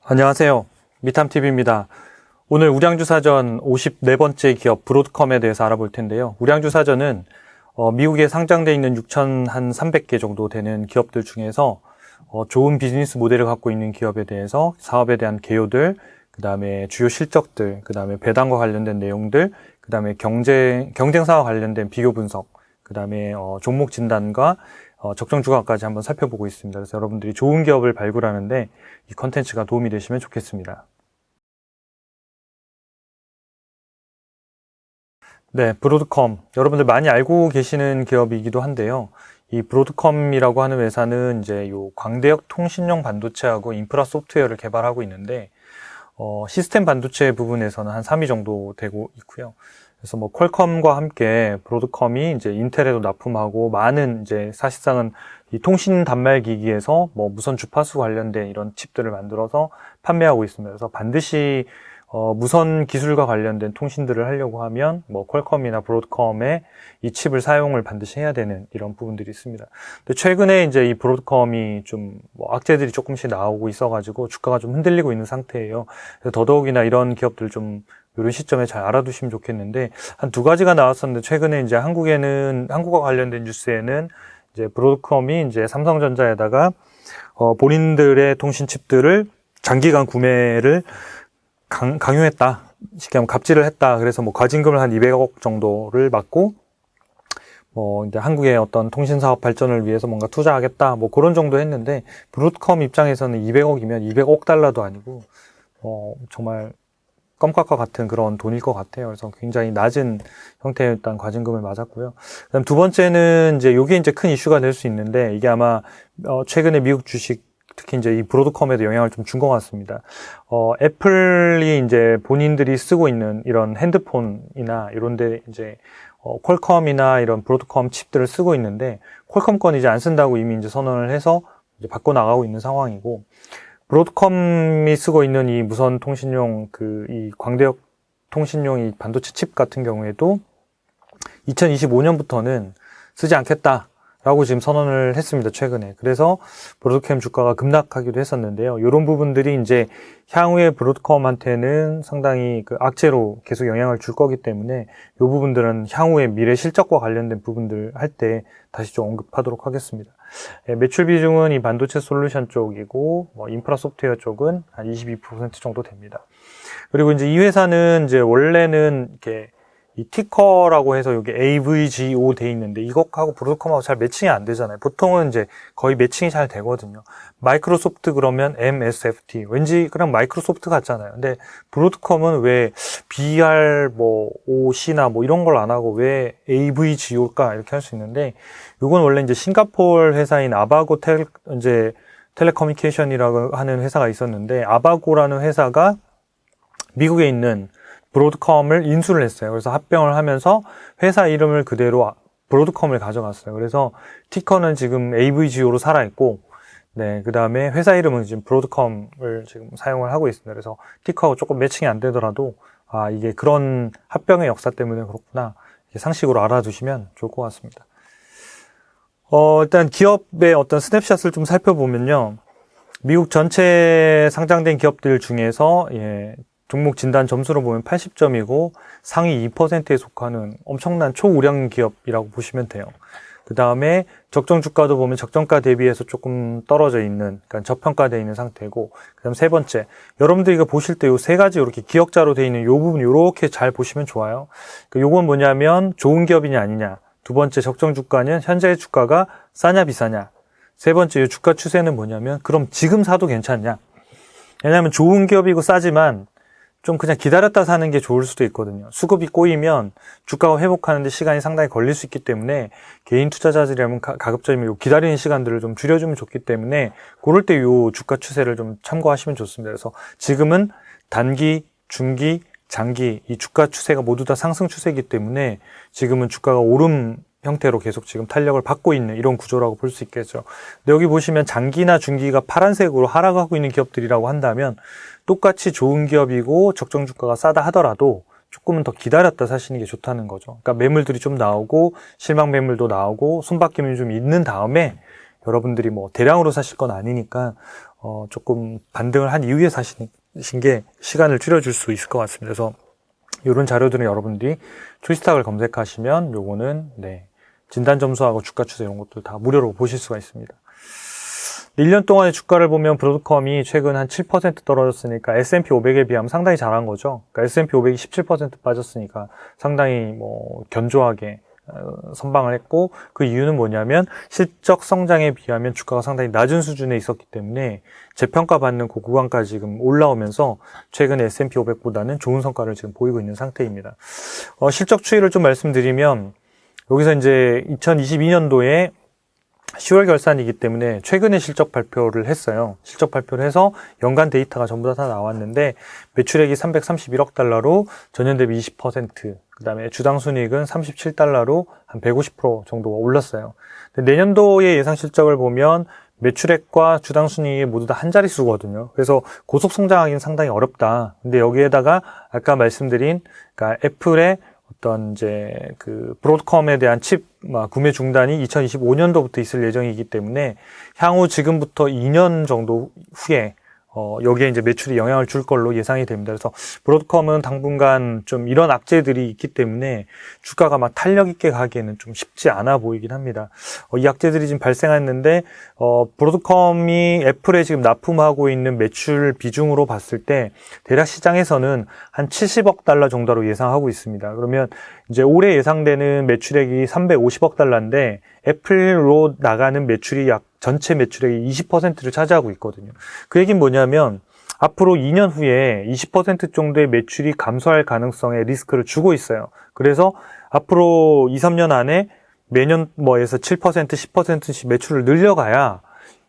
안녕하세요. 미탐TV입니다. 오늘 우량주사전 54번째 기업 브로드컴에 대해서 알아볼 텐데요. 우량주사전은 미국에 상장되어 있는 6,300개 정도 되는 기업들 중에서 좋은 비즈니스 모델을 갖고 있는 기업에 대해서 사업에 대한 개요들, 그 다음에 주요 실적들, 그 다음에 배당과 관련된 내용들, 그 다음에 경쟁사와 관련된 비교 분석, 그 다음에 종목 진단과 적정 주가까지 한번 살펴보고 있습니다. 그래서 여러분들이 좋은 기업을 발굴하는데 이 컨텐츠가 도움이 되시면 좋겠습니다. 네, 브로드컴. 여러분들 많이 알고 계시는 기업이기도 한데요. 이 브로드컴이라고 하는 회사는 이제 요 광대역 통신용 반도체하고 인프라 소프트웨어를 개발하고 있는데, 시스템 반도체 부분에서는 한 3위 정도 되고 있고요. 그래서 뭐 퀄컴과 함께 브로드컴이 이제 인텔에도 납품하고 많은 이제 사실상은 이 통신 단말 기기에서 뭐 무선 주파수 관련된 이런 칩들을 만들어서 판매하고 있습니다. 그래서 반드시 무선 기술과 관련된 통신들을 하려고 하면 뭐 퀄컴이나 브로드컴의 이 칩을 사용을 반드시 해야 되는 이런 부분들이 있습니다. 근데 최근에 이제 이 브로드컴이 좀 뭐 악재들이 조금씩 나오고 있어가지고 주가가 좀 흔들리고 있는 상태예요. 그래서 더더욱이나 이런 기업들 좀 이런 시점에 잘 알아두시면 좋겠는데, 한 두 가지가 나왔었는데, 최근에 이제 한국과 관련된 뉴스에는 이제 브로드컴이 이제 삼성전자에다가 본인들의 통신 칩들을 장기간 구매를 강요했다. 쉽게 하면 갑질을 했다. 그래서 뭐 과징금을 한 200억 정도를 받고, 뭐 이제 한국의 어떤 통신 사업 발전을 위해서 뭔가 투자하겠다. 뭐 그런 정도 했는데, 브로드컴 입장에서는 200억이면 200억 달러도 아니고, 정말 껌값과 같은 그런 돈일 것 같아요. 그래서 굉장히 낮은 형태의 일단 과징금을 맞았고요. 그다음 두 번째는 이제 요게 이제 큰 이슈가 될 수 있는데, 이게 아마 최근에 미국 주식 특히 이제 이 브로드컴에도 영향을 좀 준 것 같습니다. 애플이 이제 본인들이 쓰고 있는 이런 핸드폰이나 이런데 이제 퀄컴이나 이런 브로드컴 칩들을 쓰고 있는데, 퀄컴 건 이제 안 쓴다고 이미 이제 선언을 해서 이제 바꿔 나가고 있는 상황이고, 브로드컴이 쓰고 있는 이 무선 통신용 이 광대역 통신용 이 반도체 칩 같은 경우에도 2025년부터는 쓰지 않겠다라고 지금 선언을 했습니다, 최근에. 그래서 브로드컴 주가가 급락하기도 했었는데요. 이런 부분들이 이제 향후에 브로드컴한테는 상당히 그 악재로 계속 영향을 줄 거기 때문에 이 부분들은 향후에 미래 실적과 관련된 부분들 할 때 다시 좀 언급하도록 하겠습니다. 매출 비중은 이 반도체 솔루션 쪽이고, 인프라 소프트웨어 쪽은 한 22% 정도 됩니다. 그리고 이제 이 회사는 이제 원래는 이렇게 이 티커라고 해서 여기 AVGO 돼 있는데, 이것하고 브로드컴하고 잘 매칭이 안 되잖아요. 보통은 이제 거의 매칭이 잘 되거든요. 마이크로소프트 그러면 MSFT. 왠지 그냥 마이크로소프트 같잖아요. 근데 브로드컴은 왜 BR OC나 이런 걸 안 하고 왜 AVGO일까? 이렇게 할 수 있는데, 이건 원래 이제 싱가포르 회사인 아바고 텔레커뮤니케이션이라고 하는 회사가 있었는데, 아바고라는 회사가 미국에 있는 브로드컴을 인수를 했어요. 그래서 합병을 하면서 회사 이름을 그대로 브로드컴을 가져갔어요. 그래서 티커는 지금 AVGO로 살아있고, 네, 그 다음에 회사 이름은 지금 브로드컴을 지금 사용을 하고 있습니다. 그래서 티커하고 조금 매칭이 안 되더라도, 이게 그런 합병의 역사 때문에 그렇구나. 상식으로 알아두시면 좋을 것 같습니다. 일단 기업의 어떤 스냅샷을 좀 살펴보면요. 미국 전체 상장된 기업들 중에서, 종목 진단 점수로 보면 80점이고 상위 2%에 속하는 엄청난 초우량 기업이라고 보시면 돼요. 그 다음에 적정 주가도 보면 적정가 대비해서 조금 떨어져 있는, 그러니까 저평가되어 있는 상태고, 그 다음 세 번째, 여러분들이 이거 보실 때 요 세 가지 이렇게 기억자로 되어 있는 요 부분 이렇게 잘 보시면 좋아요. 요건 뭐냐면 좋은 기업이냐 아니냐. 두 번째 적정 주가는 현재 주가가 싸냐 비싸냐. 세 번째 요 주가 추세는 뭐냐면 그럼 지금 사도 괜찮냐. 왜냐하면 좋은 기업이고 싸지만 좀 그냥 기다렸다 사는 게 좋을 수도 있거든요. 수급이 꼬이면 주가가 회복하는데 시간이 상당히 걸릴 수 있기 때문에 개인 투자자들이라면 가급적이면 기다리는 시간들을 좀 줄여주면 좋기 때문에 그럴 때 요 주가 추세를 좀 참고하시면 좋습니다. 그래서 지금은 단기, 중기, 장기 이 주가 추세가 모두 다 상승 추세이기 때문에 지금은 주가가 오름 형태로 계속 지금 탄력을 받고 있는 이런 구조라고 볼 수 있겠죠. 근데 여기 보시면 장기나 중기가 파란색으로 하락하고 있는 기업들이라고 한다면 똑같이 좋은 기업이고 적정 주가가 싸다 하더라도 조금은 더 기다렸다 사시는 게 좋다는 거죠. 그러니까 매물들이 좀 나오고 실망 매물도 나오고 손바뀜이 좀 있는 다음에 여러분들이 뭐 대량으로 사실 건 아니니까 조금 반등을 한 이후에 사신 게 시간을 줄여줄 수 있을 것 같습니다. 그래서 이런 자료들은 여러분들이 초이스탁을 검색하시면 요거는 진단 점수하고 주가 추세 이런 것들 다 무료로 보실 수가 있습니다. 1년 동안의 주가를 보면 브로드컴이 최근 한 7% 떨어졌으니까 S&P 500에 비하면 상당히 잘한 거죠. 그러니까 S&P 500이 17% 빠졌으니까 상당히 견조하게 선방을 했고, 그 이유는 뭐냐면 실적 성장에 비하면 주가가 상당히 낮은 수준에 있었기 때문에 재평가받는 그 구간까지 지금 올라오면서 최근 S&P 500보다는 좋은 성과를 지금 보이고 있는 상태입니다. 실적 추이를 좀 말씀드리면 여기서 이제 2022년도에 10월 결산이기 때문에 최근에 실적 발표를 했어요. 실적 발표를 해서 연간 데이터가 전부 다 나왔는데 매출액이 331억 달러로 전년 대비 20%, 그 다음에 주당 순이익은 37달러로 한 150% 정도가 올랐어요. 근데 내년도의 예상 실적을 보면 매출액과 주당 순이익이 모두 다 한 자릿수거든요. 그래서 고속 성장하기는 상당히 어렵다. 근데 여기에다가 아까 말씀드린 그러니까 애플의 어떤 이제 그 브로드컴에 대한 칩 구매 중단이 2025년도부터 있을 예정이기 때문에 향후 지금부터 2년 정도 후에 여기에 이제 매출이 영향을 줄 걸로 예상이 됩니다. 그래서 브로드컴은 당분간 좀 이런 악재들이 있기 때문에 주가가 막 탄력 있게 가기에는 좀 쉽지 않아 보이긴 합니다. 이 악재들이 지금 발생했는데 브로드컴이 애플에 지금 납품하고 있는 매출 비중으로 봤을 때 대략 시장에서는 한 70억 달러 정도로 예상하고 있습니다. 그러면 이제 올해 예상되는 매출액이 350억 달러인데 애플로 나가는 매출이 약 전체 매출액의 20%를 차지하고 있거든요. 그 얘기는 뭐냐면 앞으로 2년 후에 20% 정도의 매출이 감소할 가능성에 리스크를 주고 있어요. 그래서 앞으로 2, 3년 안에 매년 에서 7%, 10%씩 매출을 늘려가야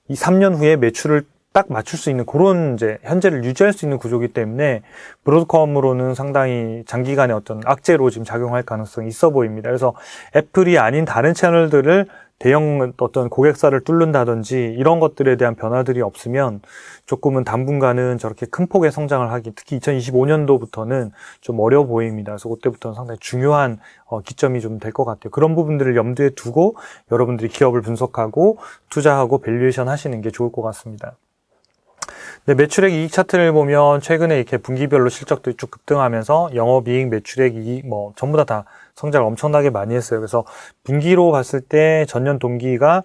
이 3년 후에 매출을 딱 맞출 수 있는 그런 이제 현재를 유지할 수 있는 구조이기 때문에 브로드컴으로는 상당히 장기간의 어떤 악재로 지금 작용할 가능성이 있어 보입니다. 그래서 애플이 아닌 다른 채널들을 대형 어떤 고객사를 뚫는다든지 이런 것들에 대한 변화들이 없으면 조금은 당분간은 저렇게 큰 폭의 성장을 하기, 특히 2025년도부터는 좀 어려워 보입니다. 그래서 그때부터는 상당히 중요한 기점이 좀 될 것 같아요. 그런 부분들을 염두에 두고 여러분들이 기업을 분석하고 투자하고 밸류에이션 하시는 게 좋을 것 같습니다. 네, 매출액 이익 차트를 보면 최근에 이렇게 분기별로 실적들이 쭉 급등하면서 영업이익, 매출액, 이익 전부 다 성장을 엄청나게 많이 했어요. 그래서 분기로 봤을 때 전년 동기가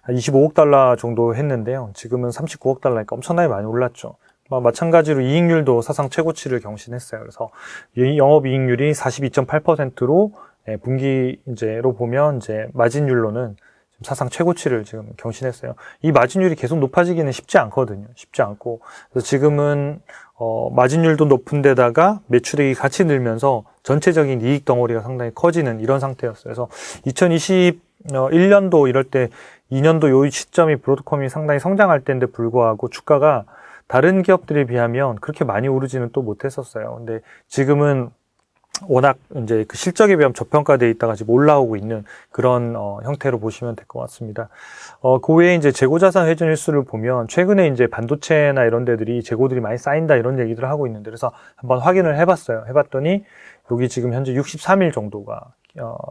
25억 달러 정도 했는데요. 지금은 39억 달러니까 엄청나게 많이 올랐죠. 마찬가지로 이익률도 사상 최고치를 경신했어요. 그래서 영업이익률이 42.8%로 분기로 보면 이제 마진율로는 사상 최고치를 지금 경신했어요. 이 마진율이 계속 높아지기는 쉽지 않거든요. 쉽지 않고. 그래서 지금은, 마진율도 높은 데다가 매출액이 같이 늘면서 전체적인 이익 덩어리가 상당히 커지는 이런 상태였어요. 그래서 2021년도 이럴 때 2년도 요 시점이 브로드컴이 상당히 성장할 때인데 불구하고 주가가 다른 기업들에 비하면 그렇게 많이 오르지는 또 못했었어요. 근데 지금은 워낙 이제 그 실적에 비하면 저평가되어 있다가 지금 올라오고 있는 그런 형태로 보시면 될 것 같습니다. 그 외에 이제 재고자산 회전 일수를 보면 최근에 이제 반도체나 이런 데들이 재고들이 많이 쌓인다 이런 얘기들을 하고 있는데 그래서 한번 확인을 해봤어요. 해봤더니 여기 지금 현재 63일 정도가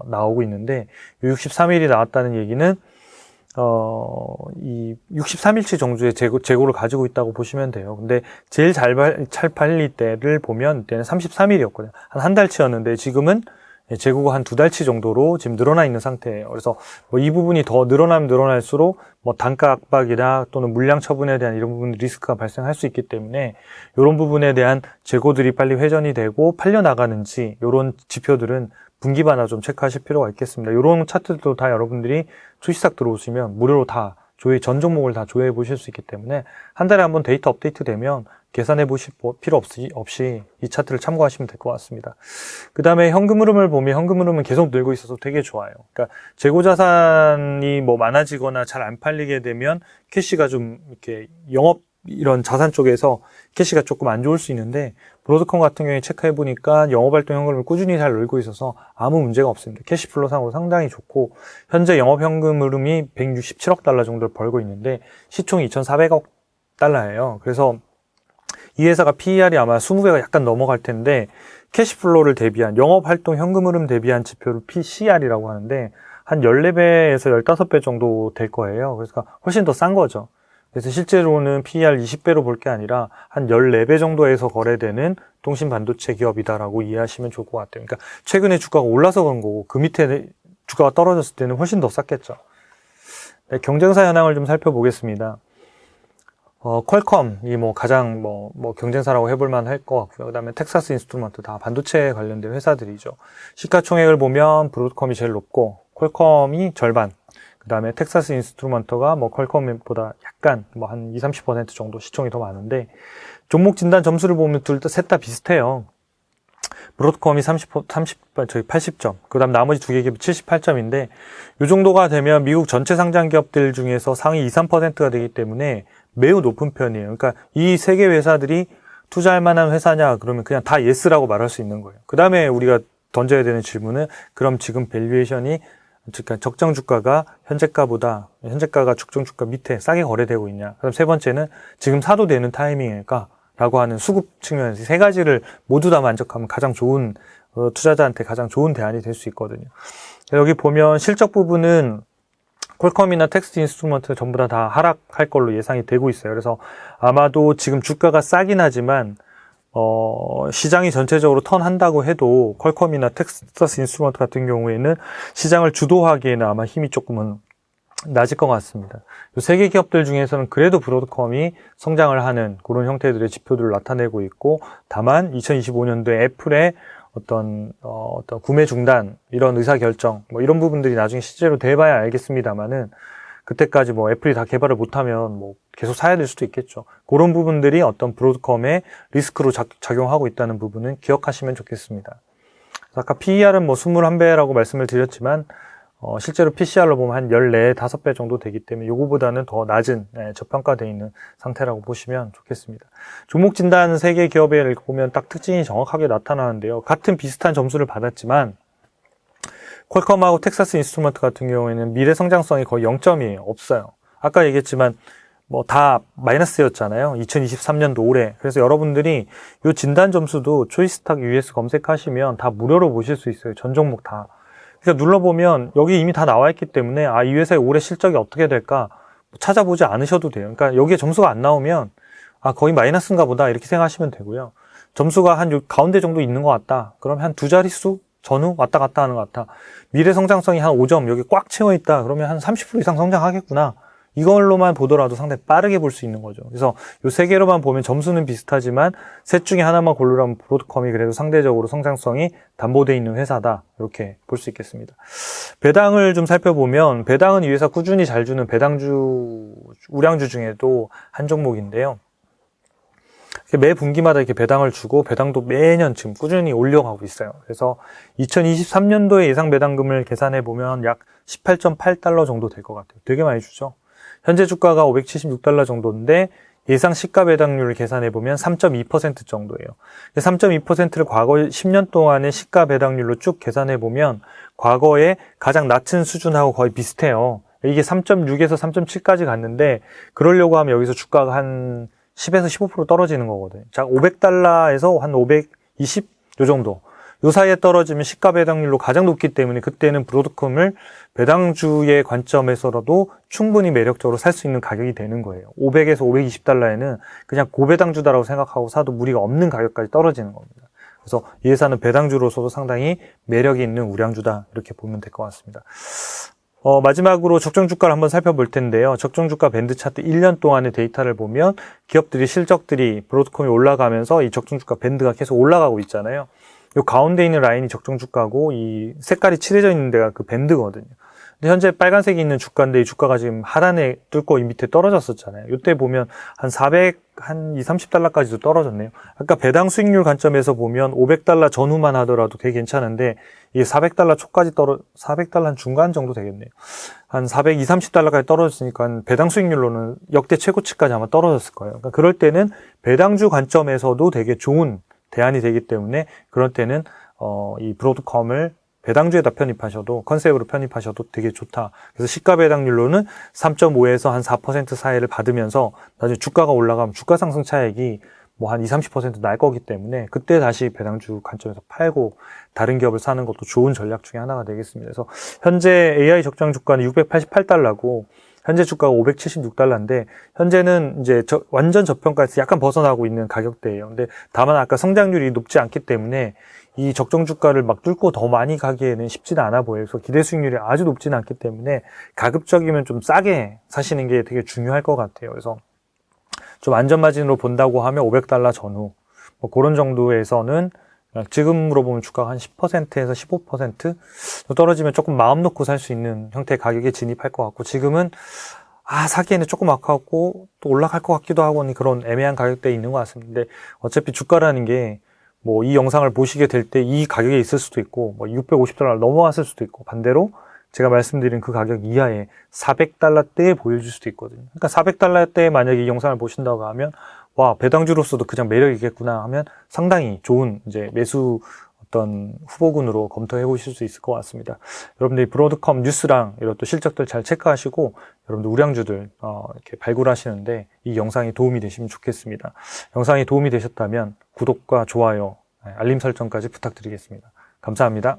나오고 있는데 이 63일이 나왔다는 얘기는 이 63일치 정도의 재고를 가지고 있다고 보시면 돼요. 근데 제일 잘 팔릴 때를 보면 이때는 33일이었거든요. 한 달치였는데 지금은 재고가 한 2달치 정도로 지금 늘어나 있는 상태예요. 그래서 이 부분이 더 늘어나면 늘어날수록 단가 압박이나 또는 물량 처분에 대한 이런 부분 리스크가 발생할 수 있기 때문에 이런 부분에 대한 재고들이 빨리 회전이 되고 팔려 나가는지 이런 지표들은 분기마다 좀 체크하실 필요가 있겠습니다. 이런 차트들도 다 여러분들이 초이스탁 들어오시면 무료로 다 전 종목을 다 조회해 보실 수 있기 때문에 한 달에 한번 데이터 업데이트 되면 계산해 보실 필요 없이 이 차트를 참고하시면 될 것 같습니다. 그 다음에 현금 흐름을 보면 현금 흐름은 계속 늘고 있어서 되게 좋아요. 그러니까 재고 자산이 많아지거나 잘 안 팔리게 되면 캐시가 좀 이렇게 이런 자산 쪽에서 캐시가 조금 안 좋을 수 있는데 브로드컴 같은 경우에 체크해 보니까 영업활동 현금을 꾸준히 잘 늘고 있어서 아무 문제가 없습니다. 캐시플로 상으로 상당히 좋고 현재 영업현금 흐름이 167억 달러 정도를 벌고 있는데 시총이 2,400억 달러예요. 그래서 이 회사가 PER이 아마 20배가 약간 넘어갈 텐데 캐시플로를 대비한 영업활동 현금 흐름 대비한 지표를 PCR이라고 하는데 한 14배에서 15배 정도 될 거예요. 그래서 훨씬 더 싼 거죠. 그래서 실제로는 PER 20배로 볼 게 아니라 한 14배 정도에서 거래되는 통신 반도체 기업이다라고 이해하시면 좋을 것 같아요. 그러니까 최근에 주가가 올라서 그런 거고 그 밑에 주가가 떨어졌을 때는 훨씬 더 쌌겠죠. 네, 경쟁사 현황을 좀 살펴보겠습니다. 퀄컴이 가장 경쟁사라고 해볼만 할 것 같고요. 그 다음에 텍사스 인스트루먼트 다 반도체 관련된 회사들이죠. 시가총액을 보면 브로드컴이 제일 높고 퀄컴이 절반. 그 다음에 텍사스 인스트루먼트가 퀄컴보다 약간 한 20-30% 정도 시총이 더 많은데 종목 진단 점수를 보면 셋 다 비슷해요. 브로드컴이 80점, 그 다음 나머지 두 개 기업 78점인데, 이 정도가 되면 미국 전체 상장 기업들 중에서 상위 2-3%가 되기 때문에 매우 높은 편이에요. 그러니까 이 세 개 회사들이 투자할 만한 회사냐, 그러면 그냥 다 예스라고 말할 수 있는 거예요. 그 다음에 우리가 던져야 되는 질문은, 그럼 지금 밸류에이션이, 그러니까 적정 주가가 현재가가 적정 주가 밑에 싸게 거래되고 있냐. 그럼 세 번째는 지금 사도 되는 타이밍일까? 라고 하는 수급 측면에서 세 가지를 모두 다 만족하면 가장 좋은 투자자한테 가장 좋은 대안이 될 수 있거든요. 여기 보면 실적 부분은 퀄컴이나 텍스트 인스트루먼트 전부 다 하락할 걸로 예상이 되고 있어요. 그래서 아마도 지금 주가가 싸긴 하지만 시장이 전체적으로 턴한다고 해도 퀄컴이나 텍사스 인스트루먼트 같은 경우에는 시장을 주도하기에는 아마 힘이 조금은 낮을 것 같습니다. 이 세 개 기업들 중에서는 그래도 브로드컴이 성장을 하는 그런 형태들의 지표들을 나타내고 있고, 다만 2025년도에 애플의 어떤 구매 중단, 이런 의사결정, 이런 부분들이 나중에 실제로 돼봐야 알겠습니다만은, 그때까지 애플이 다 개발을 못하면 계속 사야 될 수도 있겠죠. 그런 부분들이 어떤 브로드컴의 리스크로 작용하고 있다는 부분은 기억하시면 좋겠습니다. 아까 PER은 21배라고 말씀을 드렸지만, 실제로 PCR로 보면 한 14, 5배 정도 되기 때문에 요거보다는 더 낮은 저평가되어 있는 상태라고 보시면 좋겠습니다. 종목 진단 3개 기업에 보면 딱 특징이 정확하게 나타나는데요. 같은 비슷한 점수를 받았지만 퀄컴하고 텍사스 인스트루먼트 같은 경우에는 미래 성장성이 거의 0점이에요. 없어요. 아까 얘기했지만 다 마이너스였잖아요. 2023년도 올해. 그래서 여러분들이 요 진단 점수도 초이스탁 US 검색하시면 다 무료로 보실 수 있어요. 전 종목 다. 그러니까 눌러보면 여기 이미 다 나와 있기 때문에 이 회사의 올해 실적이 어떻게 될까 찾아보지 않으셔도 돼요. 그러니까 여기에 점수가 안 나오면 거의 마이너스인가 보다 이렇게 생각하시면 되고요. 점수가 한 요 가운데 정도 있는 것 같다. 그럼 한 두 자릿수 전후 왔다 갔다 하는 것 같아. 미래 성장성이 한 5점 여기 꽉 채워 있다. 그러면 한 30% 이상 성장하겠구나. 이걸로만 보더라도 상당히 빠르게 볼 수 있는 거죠. 그래서 요 세 개로만 보면 점수는 비슷하지만 셋 중에 하나만 고르라면 브로드컴이 그래도 상대적으로 성장성이 담보되어 있는 회사다. 이렇게 볼 수 있겠습니다. 배당을 좀 살펴보면 배당은 이 회사 꾸준히 잘 주는 배당주, 우량주 중에도 한 종목인데요. 매 분기마다 이렇게 배당을 주고 배당도 매년 지금 꾸준히 올려가고 있어요. 그래서 2023년도에 예상 배당금을 계산해 보면 약 18.8달러 정도 될 것 같아요. 되게 많이 주죠. 현재 주가가 576달러 정도인데 예상 시가 배당률을 계산해 보면 3.2% 정도예요. 3.2%를 과거 10년 동안의 시가 배당률로 쭉 계산해 보면 과거에 가장 낮은 수준하고 거의 비슷해요. 이게 3.6에서 3.7까지 갔는데 그러려고 하면 여기서 주가가 한 10에서 15% 떨어지는 거거든요. 자, 500달러에서 한 520? 요 정도. 요 사이에 떨어지면 시가 배당률로 가장 높기 때문에 그때는 브로드컴을 배당주의 관점에서라도 충분히 매력적으로 살 수 있는 가격이 되는 거예요. 500에서 520달러에는 그냥 고배당주다라고 생각하고 사도 무리가 없는 가격까지 떨어지는 겁니다. 그래서 이 회사는 배당주로서도 상당히 매력이 있는 우량주다. 이렇게 보면 될 것 같습니다. 마지막으로 적정 주가를 한번 살펴볼 텐데요. 적정 주가 밴드 차트 1년 동안의 데이터를 보면 기업들이 실적들이 브로드컴이 올라가면서 이 적정 주가 밴드가 계속 올라가고 있잖아요. 요 가운데 있는 라인이 적정 주가고 이 색깔이 칠해져 있는 데가 그 밴드거든요. 근데 현재 빨간색이 있는 주가인데 이 주가가 지금 하단에 뚫고 이 밑에 떨어졌었잖아요. 이때 보면 한 30달러까지도 떨어졌네요. 아까 배당 수익률 관점에서 보면 500달러 전후만 하더라도 되게 괜찮은데 이게 400달러 초까지 400달러 한 중간 정도 되겠네요. 한 430달러까지 떨어졌으니까 배당 수익률로는 역대 최고치까지 아마 떨어졌을 거예요. 그러니까 그럴 때는 배당주 관점에서도 되게 좋은 대안이 되기 때문에 그럴 때는 이 브로드컴을 배당주에다 편입하셔도 컨셉으로 편입하셔도 되게 좋다. 그래서 시가 배당률로는 3.5에서 한 4% 사이를 받으면서 나중에 주가가 올라가면 주가 상승 차익이 한 20-30% 날 거기 때문에 그때 다시 배당주 관점에서 팔고 다른 기업을 사는 것도 좋은 전략 중에 하나가 되겠습니다. 그래서 현재 AI 적정 주가는 688달러고 현재 주가가 576달러인데 현재는 이제 완전 저평가에서 약간 벗어나고 있는 가격대예요. 근데 다만 아까 성장률이 높지 않기 때문에 이 적정 주가를 막 뚫고 더 많이 가기에는 쉽지는 않아 보여요. 그래서 기대 수익률이 아주 높지는 않기 때문에 가급적이면 좀 싸게 사시는 게 되게 중요할 것 같아요. 그래서 좀 안전마진으로 본다고 하면 500달러 전후 뭐 그런 정도에서는 지금으로 보면 주가가 한 10%에서 15% 떨어지면 조금 마음 놓고 살 수 있는 형태의 가격에 진입할 것 같고, 지금은 사기에는 조금 아까웠고 또 올라갈 것 같기도 하고 그런 애매한 가격대에 있는 것 같습니다. 근데 어차피 주가라는 게 뭐 이 영상을 보시게 될 때 이 가격에 있을 수도 있고 뭐 650달러를 넘어왔을 수도 있고, 반대로 제가 말씀드린 그 가격 이하에 400달러대에 보여줄 수도 있거든요. 그러니까 400달러대에 만약에 이 영상을 보신다고 하면 와, 배당주로서도 그냥 매력이겠구나 하면 상당히 좋은 이제 매수 어떤 후보군으로 검토해 보실 수 있을 것 같습니다. 여러분들이 브로드컴 뉴스랑 이런 또 실적들 잘 체크하시고 여러분들 우량주들 이렇게 발굴하시는데 이 영상이 도움이 되시면 좋겠습니다. 영상이 도움이 되셨다면 구독과 좋아요, 알림 설정까지 부탁드리겠습니다. 감사합니다.